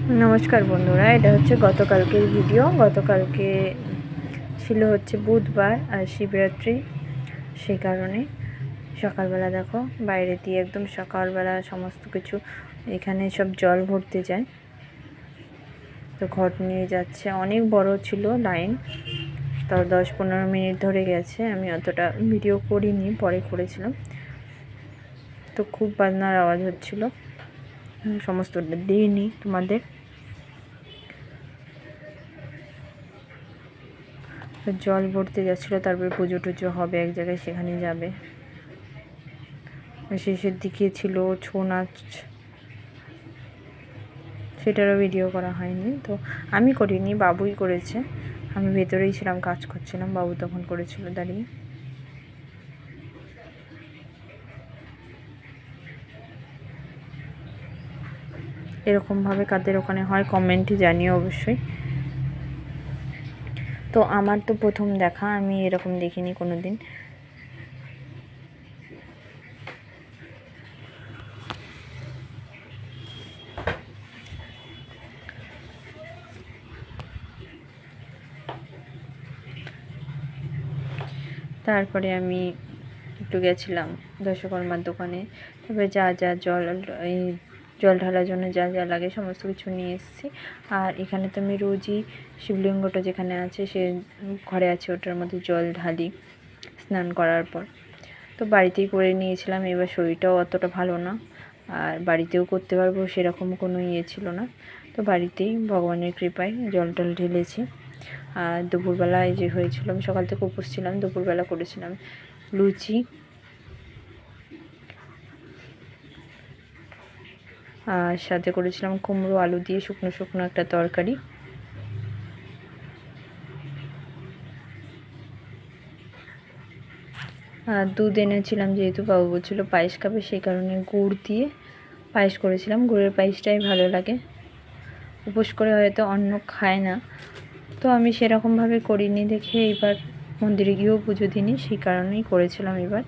নমস্কার বন্ধুরা, এটা হচ্ছে গতকালকের ভিডিও। গতকালকে ছিল হচ্ছে বুধবার আর শিবরাত্রি, সেই কারণে সকালবেলা দেখো বাইরে দিয়ে একদম সকালবেলা সমস্ত কিছু এখানে সব জল ভরতে যায়, তো ঘট নিয়ে যাচ্ছে। অনেক বড় ছিল লাইন, তাও 10-15 মিনিট ধরে গেছে। আমি অতটা ভিডিও করিনি, পরে করেছিলাম। তো খুব বাজনার আওয়াজ হচ্ছিল, সমস্তটা দিইনি তোমাদের। জল ভরতে যাচ্ছিলো, তারপরে পুজো টুজো হবে এক জায়গায়, সেখানে যাবে। শেষের দিকে ছিল ছৌ নাচ, সেটারও ভিডিও করা হয়নি। তো আমি করিনি, বাবুই করেছে। আমি ভেতরেই ছিলাম, কাজ করছিলাম, বাবু তখন করেছিল দাঁড়িয়ে। এরকমভাবে কাদের ওখানে হয় কমেন্টে জানিও অবশ্যই। তো আমার তো প্রথম দেখা, আমি এরকম দেখিনি কোনো দিন। তারপরে আমি একটু গেছিলাম দশকর্মার দোকানে, তারপরে যা যা জল ঢালার জন্য যা যা লাগে সমস্ত কিছু নিয়ে এসেছি। আর এখানে তো আমি রোজই শিবলিঙ্গটা যেখানে আছে, সে ঘরে আছে, ওটার মধ্যে জল ঢালি স্নান করার পর। তো বাড়িতেই করে নিয়েছিলাম। এবার শরীরটাও অতটা ভালো না, আর বাড়িতেও করতে পারবো সেরকম কোনো ইয়ে ছিল না। তো বাড়িতেই ভগবানের কৃপায় জল টল ঢেলেছি। আর দুপুরবেলায় যে হয়েছিল, আমি সকাল থেকে উপোস ছিলাম, দুপুরবেলা করেছিলাম লুচি আর সাথে করেছিলাম কুমড়ো আলু দিয়ে শুকনো শুকনো একটা তরকারি। আর দুধ এনেছিলাম, যেহেতু বাবু বলছিল পায়েস খাবে, সেই কারণে গুড় দিয়ে পায়েস করেছিলাম। গুড়ের পায়েসটাই ভালো লাগে, উপোস করে হয়তো অন্য খায় না, তো আমি সেরকমভাবে করিনি দেখে এবার মন্দিরে গিয়েও পুজো দিইনি, সেই কারণেই করেছিলাম এবার।